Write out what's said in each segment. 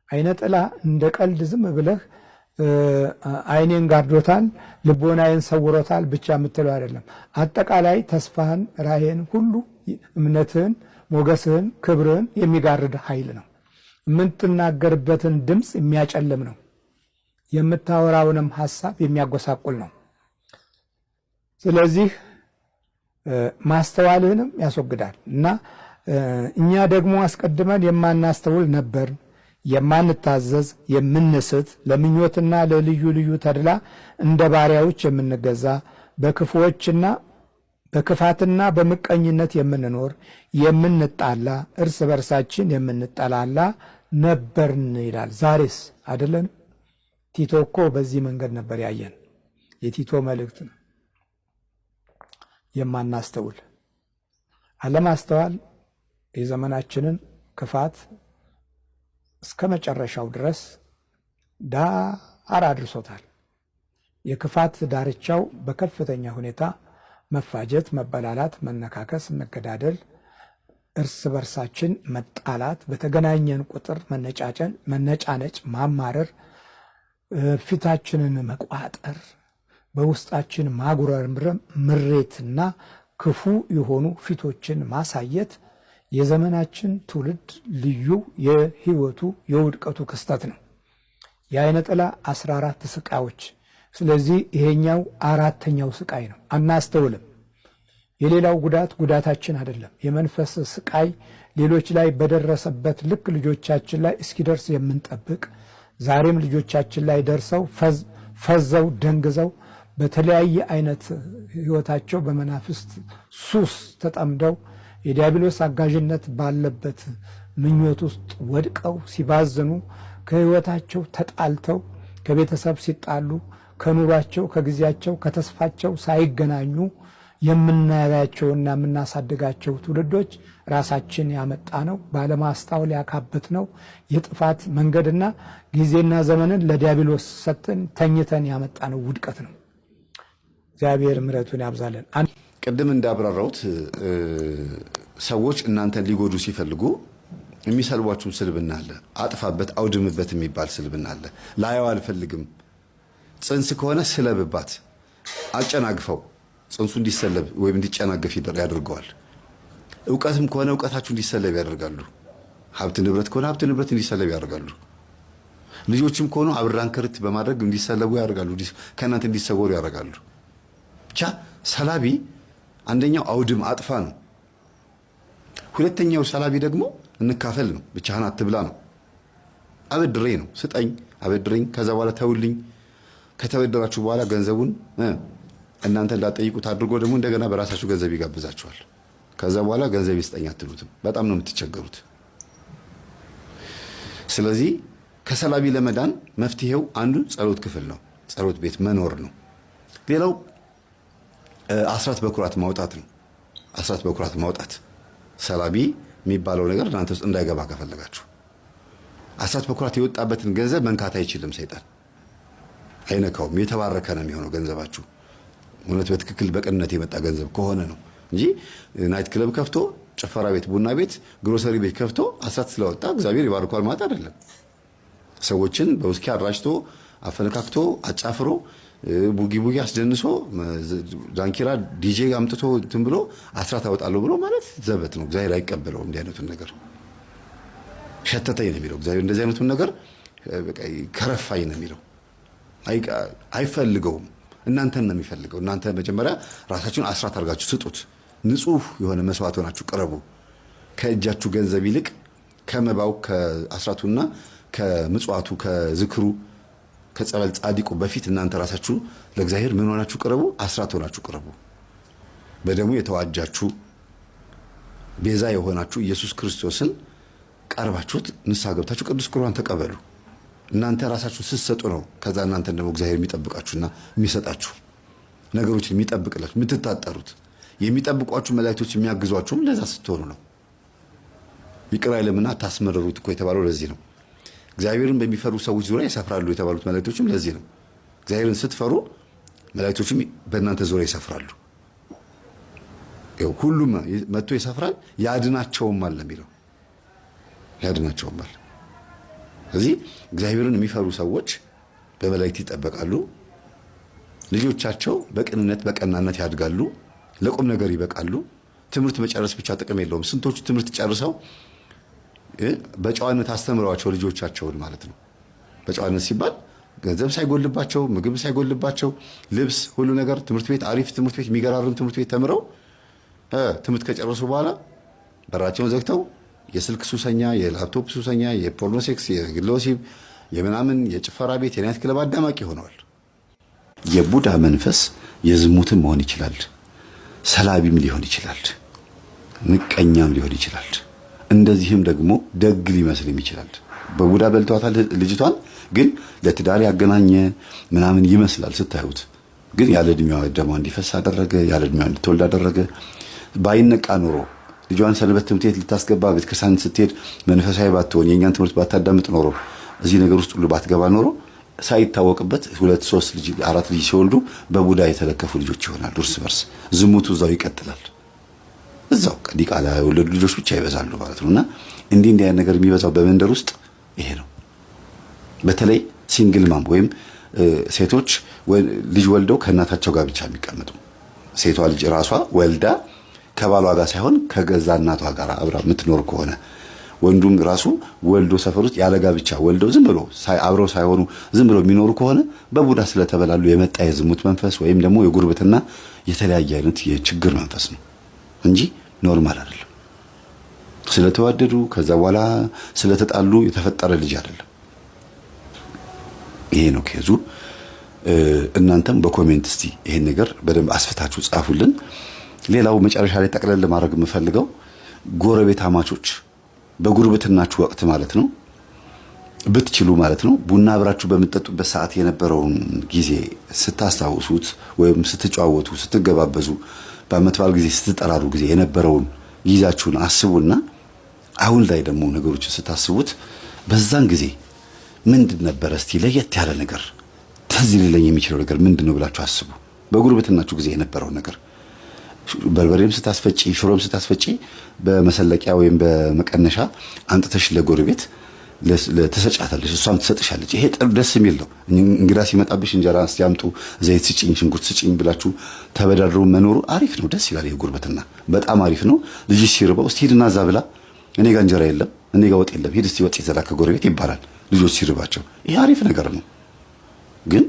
አይነ ጥላ እንደ ቀልድ ዝም ብለህ አይኔን ጋርዶታል ልቦናዬን ሰውሮታል ብቻ የምትለው አይደለም። አጠቃላይ ተስፋህን፣ ራእይህን ሁሉ እምነትህን፣ ሞገስህን፣ ክብርህን የሚጋርድ ኃይል ነው። የምትናገርበትን ድምፅ የሚያጨልም ነው። የምታወራውንም ሐሳብ የሚያጎሳቁል ነው። ስለዚህ ማስተዋልህንም ያስወግዳል እና እኛ ደግሞ አስቀድመን የማናስተውል ነበር፣ የማንታዘዝ፣ የምንስት፣ ለምኞትና ለልዩ ልዩ ተድላ እንደ ባሪያዎች የምንገዛ፣ በክፉዎችና በክፋትና በምቀኝነት የምንኖር፣ የምንጣላ፣ እርስ በርሳችን የምንጠላላ ነበርን ይላል። ዛሬስ አይደለን? ቲቶ እኮ በዚህ መንገድ ነበር ያየን። የቲቶ መልእክት ነው። የማናስተውል አለማስተዋል የዘመናችንን ክፋት እስከ መጨረሻው ድረስ ዳር አድርሶታል። የክፋት ዳርቻው በከፍተኛ ሁኔታ መፋጀት፣ መበላላት፣ መነካከስ፣ መገዳደል፣ እርስ በርሳችን መጣላት፣ በተገናኘን ቁጥር መነጫጨን፣ መነጫነጭ፣ ማማረር፣ ፊታችንን መቋጠር፣ በውስጣችን ማጉረምረም፣ ምሬትና ክፉ የሆኑ ፊቶችን ማሳየት የዘመናችን ትውልድ ልዩ የህይወቱ የውድቀቱ ክስተት ነው። የአይነ ጥላ 14 ስቃዮች። ስለዚህ ይሄኛው አራተኛው ስቃይ ነው። አናስተውልም። የሌላው ጉዳታችን አይደለም። የመንፈስ ስቃይ ሌሎች ላይ በደረሰበት ልክ ልጆቻችን ላይ እስኪደርስ የምንጠብቅ፣ ዛሬም ልጆቻችን ላይ ደርሰው ፈዘው ደንግዘው በተለያየ አይነት ህይወታቸው በመናፍስት ሱስ ተጠምደው የዲያብሎስ አጋዥነት ባለበት ምኞት ውስጥ ወድቀው ሲባዘኑ፣ ከህይወታቸው ተጣልተው፣ ከቤተሰብ ሲጣሉ፣ ከኑሯቸው፣ ከጊዜያቸው፣ ከተስፋቸው ሳይገናኙ የምናያቸውና የምናሳድጋቸው ትውልዶች ራሳችን ያመጣ ነው፣ ባለማስተዋል ያካበት ነው። የጥፋት መንገድና ጊዜና ዘመንን ለዲያብሎስ ሰጥተን ተኝተን ያመጣ ነው ውድቀት ነው። እግዚአብሔር ምሕረቱን ያብዛለን። ቅድም እንዳብራራሁት ሰዎች እናንተን ሊጎዱ ሲፈልጉ የሚሰልቧችሁም ስልብና አለ። አጥፋበት፣ አውድምበት የሚባል ስልብና አለ። ላየው አልፈልግም። ጽንስ ከሆነ ስለብባት፣ አጨናግፈው፣ ጽንሱ እንዲሰለብ ወይም እንዲጨናገፍ ያደርገዋል። እውቀትም ከሆነ እውቀታችሁ እንዲሰለብ ያደርጋሉ። ሀብት ንብረት ከሆነ ሀብት ንብረት እንዲሰለብ ያደርጋሉ። ልጆችም ከሆኑ አብራን ክርት በማድረግ እንዲሰለቡ ያደርጋሉ። ከእናንተ እንዲሰወሩ ያደርጋሉ። ብቻ ሰላቢ አንደኛው አውድም አጥፋ ነው። ሁለተኛው ሰላቢ ደግሞ እንካፈል ነው። ብቻህን አትብላ ነው። አበድሬ ነው። ስጠኝ፣ አበድረኝ፣ ከዛ በኋላ ተውልኝ። ከተበደራችሁ በኋላ ገንዘቡን እናንተ እንዳትጠይቁት አድርጎ ደግሞ እንደገና በራሳችሁ ገንዘብ ይጋብዛችኋል። ከዛ በኋላ ገንዘብ ይስጠኝ አትሉትም። በጣም ነው የምትቸገሩት። ስለዚህ ከሰላቢ ለመዳን መፍትሄው አንዱ ጸሎት ክፍል ነው። ጸሎት ቤት መኖር ነው። ሌላው አስራት በኩራት ማውጣት ነው። አስራት በኩራት ማውጣት ሰላቢ የሚባለው ነገር እናንተ ውስጥ እንዳይገባ ከፈለጋችሁ አስራት በኩራት የወጣበትን ገንዘብ መንካት አይችልም ሰይጣን። አይነካውም። የተባረከ ነው የሚሆነው ገንዘባችሁ። እውነት በትክክል በቅንነት የመጣ ገንዘብ ከሆነ ነው እንጂ ናይት ክለብ ከፍቶ፣ ጭፈራ ቤት፣ ቡና ቤት፣ ግሮሰሪ ቤት ከፍቶ አስራት ስለወጣ እግዚአብሔር ይባርኳል ማለት አይደለም። ሰዎችን በውስኪ አራጭቶ አፈነካክቶ አጫፍሮ ቡጊ አስደንሶ ዳንኪራ ዲጄ አምጥቶ እንትን ብሎ አስራት አወጣለሁ ብሎ ማለት ዘበት ነው። እግዚአብሔር አይቀበለውም እንዲህ አይነቱን ነገር። ሸተተኝ ነው የሚለው እግዚአብሔር። እንደዚህ አይነቱን ነገር በቃ ከረፋኝ ነው የሚለው። አይፈልገውም። እናንተን ነው የሚፈልገው። እናንተ መጀመሪያ ራሳችሁን አስራት አድርጋችሁ ስጡት። ንጹህ የሆነ መስዋዕት ሆናችሁ ቅረቡ። ከእጃችሁ ገንዘብ ይልቅ ከመባው ከአስራቱና ከምጽዋቱ ከዝክሩ ከጸበል ጻድቁ በፊት እናንተ ራሳችሁ ለእግዚአብሔር ምን ሆናችሁ ቅረቡ? አስራት ሆናችሁ ቅረቡ። በደሙ የተዋጃችሁ ቤዛ የሆናችሁ ኢየሱስ ክርስቶስን ቀርባችሁት ንስሐ ገብታችሁ ቅዱስ ቁርባን ተቀበሉ። እናንተ ራሳችሁ ስትሰጡ ነው ከዛ እናንተ ደግሞ እግዚአብሔር የሚጠብቃችሁና የሚሰጣችሁ ነገሮችን የሚጠብቅላችሁ የምትታጠሩት። የሚጠብቋችሁ መላእክቶች የሚያግዟችሁም ለዛ ስትሆኑ ነው። ይቅር አይልምና ታስመረሩት እኮ የተባለው ለዚህ ነው። እግዚአብሔርን በሚፈሩ ሰዎች ዙሪያ ይሰፍራሉ የተባሉት መላእክቶችም ለዚህ ነው። እግዚአብሔርን ስትፈሩ መላእክቶችም በእናንተ ዙሪያ ይሰፍራሉ። ሁሉም መጥቶ ይሰፍራል፣ ያድናቸውም አለ የሚለው ያድናቸውም አለ። ስለዚህ እግዚአብሔርን የሚፈሩ ሰዎች በመላእክት ይጠበቃሉ። ልጆቻቸው በቅንነት በቀናነት ያድጋሉ፣ ለቁም ነገር ይበቃሉ። ትምህርት መጨረስ ብቻ ጥቅም የለውም። ስንቶቹ ትምህርት ጨርሰው በጨዋነት አስተምረዋቸው ልጆቻቸውን ማለት ነው። በጨዋነት ሲባል ገንዘብ ሳይጎልባቸው፣ ምግብ ሳይጎልባቸው፣ ልብስ፣ ሁሉ ነገር ትምህርት ቤት አሪፍ ትምህርት ቤት የሚገራርም ትምህርት ቤት ተምረው ትምህርት ከጨረሱ በኋላ በራቸውን ዘግተው የስልክ ሱሰኛ፣ የላፕቶፕ ሱሰኛ፣ የፖርኖሴክስ፣ የግለ ወሲብ፣ የምናምን የጭፈራ ቤት፣ የናይት ክለብ አዳማቂ ሆነዋል። የቡዳ መንፈስ የዝሙትም መሆን ይችላል፣ ሰላቢም ሊሆን ይችላል፣ ምቀኛም ሊሆን ይችላል። እንደዚህም ደግሞ ደግ ሊመስልም ይችላል። በቡዳ በልቷታል ልጅቷን፣ ግን ለትዳር ያገናኘ ምናምን ይመስላል ስታዩት። ግን ያለ እድሜዋ ደሟ እንዲፈስ አደረገ፣ ያለ እድሜዋ እንድትወልድ አደረገ። ባይነቃ ኖሮ ልጇን ሰንበት ትምህርት ቤት ልታስገባ ቤተክርስቲያን ስትሄድ መንፈሳዊ ባትሆን የእኛን ትምህርት ባታዳምጥ ኖሮ እዚህ ነገር ውስጥ ሁሉ ባትገባ ኖሮ ሳይታወቅበት 2 3 ልጅ 4 ልጅ ሲወልዱ በቡዳ የተለከፉ ልጆች ይሆናሉ። እርስ በርስ ዝሙቱ እዛው ይቀጥላል። እዛው ዲቃላ የወለዱ ልጆች ብቻ ይበዛሉ ማለት ነውና እንዲህ አይነት ነገር የሚበዛው በመንደር ውስጥ ይሄ ነው። በተለይ ሲንግል ማም ወይም ሴቶች ልጅ ወልደው ከእናታቸው ጋር ብቻ የሚቀመጡ፣ ሴቷ ልጅ ራሷ ወልዳ ከባሏ ጋር ሳይሆን ከገዛ እናቷ ጋር አብራ የምትኖር ከሆነ፣ ወንዱም ራሱ ወልዶ ሰፈር ውስጥ ያለ ጋብቻ ወልደው ዝም ብሎ አብረው ሳይሆኑ ዝም ብሎ የሚኖሩ ከሆነ በቡዳ ስለተበላሉ የመጣ የዝሙት መንፈስ ወይም ደግሞ የጉርብትና የተለያየ አይነት የችግር መንፈስ ነው እንጂ ኖርማል አይደለም። ስለተዋደዱ ከዛ በኋላ ስለተጣሉ የተፈጠረ ልጅ አይደለም። ይሄ ነው ኬዙ። እናንተም በኮሜንት እስቲ ይሄን ነገር በደንብ አስፍታችሁ ጻፉልን። ሌላው መጨረሻ ላይ ጠቅለል ለማድረግ የምፈልገው ጎረቤት አማቾች በጉርብትናችሁ ወቅት ማለት ነው ብትችሉ ማለት ነው ቡና አብራችሁ በምትጠጡበት ሰዓት የነበረውን ጊዜ ስታስታውሱት ወይም ስትጨዋወቱ ስትገባበዙ በዓመት በዓል ጊዜ ስትጠራሩ ጊዜ የነበረውን ጊዜያችሁን አስቡና አሁን ላይ ደግሞ ነገሮችን ስታስቡት በዛን ጊዜ ምንድን ነበር እስቲ ለየት ያለ ነገር ትዝ ሊለኝ የሚችለው ነገር ምንድነው ብላችሁ አስቡ። በጉርብትናችሁ ጊዜ የነበረው ነገር በርበሬም ስታስፈጪ ሽሮም ስታስፈጪ በመሰለቂያ ወይም በመቀነሻ አንጥተሽ ለጎረቤት ለተሰጫታለሽ፣ እሷም ትሰጥሻለች። ይሄ ደስ የሚል ነው። እንግዳ ሲመጣብሽ እንጀራ ሲያምጡ ዘይት ስጪኝ፣ ሽንኩርት ስጪኝ ብላችሁ ተበዳድሮ መኖሩ አሪፍ ነው፣ ደስ ይላል። ይሄ ጉርብትና በጣም አሪፍ ነው። ልጅ ሲርበው እስቲ ሂድና እዛ ብላ፣ እኔ ጋር እንጀራ የለም፣ እኔ ጋር ወጥ የለም፣ ሂድ እስቲ ወጥ ይዘራ ከጎረቤት ይባላል ልጆች ሲርባቸው። ይሄ አሪፍ ነገር ነው። ግን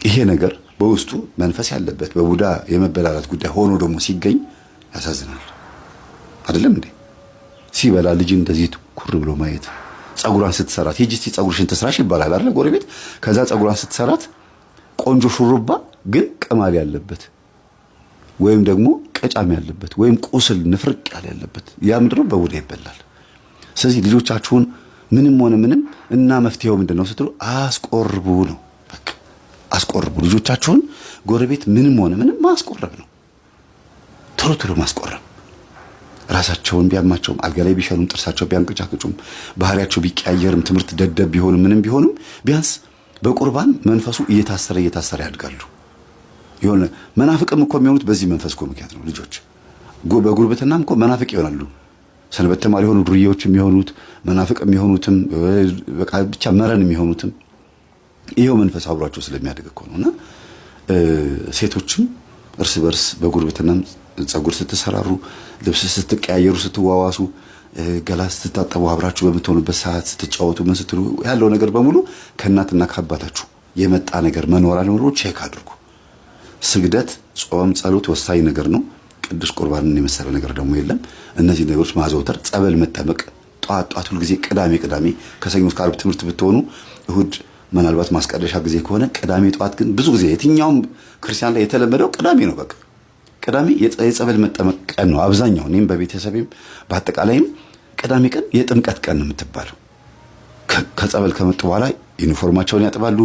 ይሄ ነገር በውስጡ መንፈስ ያለበት በቡዳ የመበላላት ጉዳይ ሆኖ ደግሞ ሲገኝ ያሳዝናል። አይደለም እንዴ? ሲበላ ልጅ እንደዚህ ኩር ብሎ ማየት፣ ጸጉሯን ስትሰራት ሂጂ እስቲ ጸጉርሽን ትስራሽ ይባላል አይደል ጎረቤት። ከዛ ጸጉሯን ስትሰራት ቆንጆ ሹሩባ ግን ቅማል ያለበት ወይም ደግሞ ቀጫም ያለበት ወይም ቁስል ንፍርቅ ያለበት ያ ምድር በቡዳ ይበላል። ስለዚህ ልጆቻችሁን ምንም ሆነ ምንም እና መፍትሄው ምንድነው ስትሉ አስቆርቡ ነው። በቃ አስቆርቡ ልጆቻችሁን። ጎረቤት ምንም ሆነ ምንም ማስቆረብ ነው። ቶሎ ቶሎ ማስቆረብ። ራሳቸውን ቢያማቸውም አልጋ ላይ ቢሸኑም ጥርሳቸው ቢያንቀጫቅጩም ባህሪያቸው ቢቀያየርም ትምህርት ደደብ ቢሆንም ምንም ቢሆንም ቢያንስ በቁርባን መንፈሱ እየታሰረ ያድጋሉ። የሆነ መናፍቅም እኮ የሚሆኑት በዚህ መንፈስ እኮ ምክንያት ነው። ልጆች በጉርብትናም እኮ መናፍቅ ይሆናሉ። ሰንበት ተማሪ የሆኑ ዱርዬዎች የሚሆኑት መናፍቅ የሚሆኑትም በቃ ብቻ መረን የሚሆኑትም ይሄው መንፈስ አብሯቸው ስለሚያድግ እኮ ነውና ሴቶችም እርስ በርስ በጉርብትናም ጸጉር ስትሰራሩ፣ ልብስ ስትቀያየሩ፣ ስትዋዋሱ፣ ገላ ስትታጠቡ አብራችሁ በምትሆኑበት ሰዓት ስትጫወቱ ምን ስትሉ ያለው ነገር በሙሉ ከእናትና ከአባታችሁ የመጣ ነገር መኖር አለመኖሩ ቼክ አድርጉ። ስግደት፣ ጾም፣ ጸሎት ወሳኝ ነገር ነው። ቅዱስ ቁርባንን የመሰለ ነገር ደግሞ የለም። እነዚህ ነገሮች ማዘውተር፣ ጸበል መጠመቅ፣ ጧት ሁል ጊዜ ቅዳሜ ከሰኞ እስከ ዓርብ ትምህርት ብትሆኑ እሁድ ምናልባት ማስቀደሻ ጊዜ ከሆነ ቅዳሜ ጧት ግን ብዙ ጊዜ የትኛውም ክርስቲያን ላይ የተለመደው ቅዳሜ ነው። በቃ ቅዳሜ የጸበል መጠመቅ ቀን ነው። አብዛኛው እኔም በቤተሰቤም በአጠቃላይም ቅዳሜ ቀን የጥምቀት ቀን ነው የምትባለው። ከጸበል ከመጡ በኋላ ዩኒፎርማቸውን ያጥባሉ፣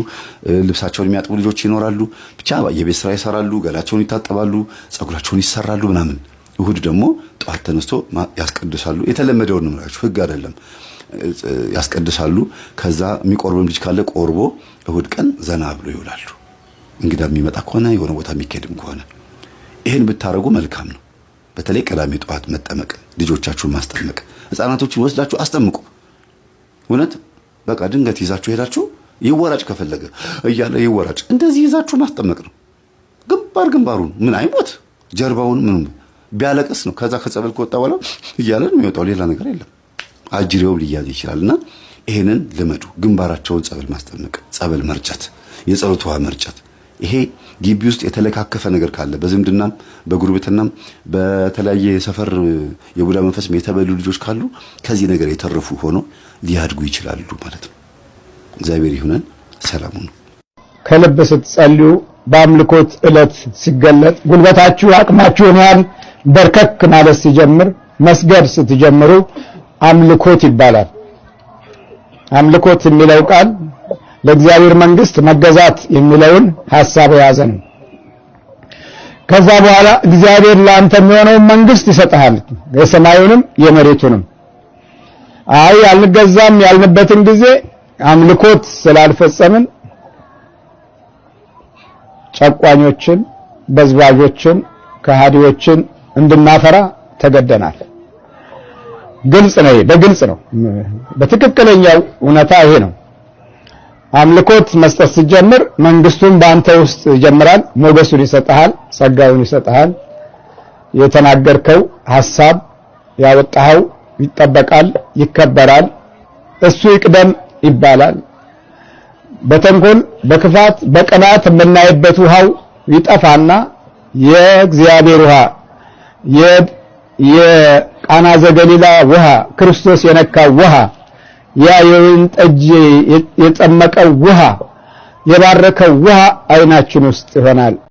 ልብሳቸውን የሚያጥቡ ልጆች ይኖራሉ። ብቻ የቤት ስራ ይሰራሉ፣ ገላቸውን ይታጠባሉ፣ ጸጉራቸውን ይሰራሉ ምናምን። እሁድ ደግሞ ጠዋት ተነስቶ ያስቀድሳሉ። የተለመደውን ነው የምላችሁ፣ ህግ አይደለም። ያስቀድሳሉ። ከዛ የሚቆርብም ልጅ ካለ ቆርቦ እሁድ ቀን ዘና ብሎ ይውላሉ። እንግዳ የሚመጣ ከሆነ የሆነ ቦታ የሚኬድም ከሆነ ይሄን ብታረጉ መልካም ነው። በተለይ ቅዳሜ ጠዋት መጠመቅ፣ ልጆቻችሁን ማስጠመቅ፣ ህፃናቶችን ወስዳችሁ አስጠምቁ። እውነት በቃ ድንገት ይዛችሁ ሄዳችሁ ይወራጭ ከፈለገ እያለ ይወራጭ እንደዚህ ይዛችሁ ማስጠመቅ ነው። ግንባሩን ምን አይሞት ጀርባውን ምን ቢያለቅስ ነው። ከዛ ከጸበል ከወጣ በኋላ እያለ ነው የሚወጣው። ሌላ ነገር የለም። አጅሬው ሊያዝ ይችላልና ይሄንን ልመዱ። ግንባራቸውን ጸበል ማስጠመቅ፣ ጸበል መርጨት፣ የጸሎት ውሃ መርጨት። ይሄ ግቢ ውስጥ የተለካከፈ ነገር ካለ በዝምድናም በጉርብትናም በተለያየ ሰፈር የቡዳ መንፈስ የተበሉ ልጆች ካሉ ከዚህ ነገር የተረፉ ሆኖ ሊያድጉ ይችላሉ ማለት ነው። እግዚአብሔር ይሁነን። ሰላሙ ነው። ከልብ ስትጸልዩ በአምልኮት ዕለት ሲገለጥ ጉልበታችሁ አቅማችሁን ያህል በርከክ ማለት ሲጀምር መስገድ ስትጀምሩ አምልኮት ይባላል። አምልኮት የሚለው ቃል ለእግዚአብሔር መንግስት መገዛት የሚለውን ሐሳብ የያዘ ነው። ከዛ በኋላ እግዚአብሔር ለአንተ የሚሆነውን መንግስት ይሰጣል፣ የሰማዩንም የመሬቱንም። አይ አልገዛም ያልንበትን ጊዜ አምልኮት ስላልፈጸምን ጨቋኞችን፣ በዝባዦችን፣ ከሃዲዎችን እንድናፈራ ተገደናል። ግልጽ ነው። በግልጽ ነው። በትክክለኛው እውነታ ይሄ ነው። አምልኮት መስጠት ሲጀምር መንግስቱን በአንተ ውስጥ ይጀምራል። ሞገሱን ይሰጣል፣ ጸጋውን ይሰጣል። የተናገርከው ሐሳብ ያወጣው ይጠበቃል፣ ይከበራል። እሱ ይቅደም ይባላል። በተንኮል በክፋት በቅናት የምናይበት ውሃው ይጠፋና የእግዚአብሔር ውሃ የቃና ዘገሊላ ውሃ ክርስቶስ የነካው ውሃ ያ የወይን ጠጅ የጠመቀው ውሃ የባረከው ውሃ አይናችን ውስጥ ይሆናል።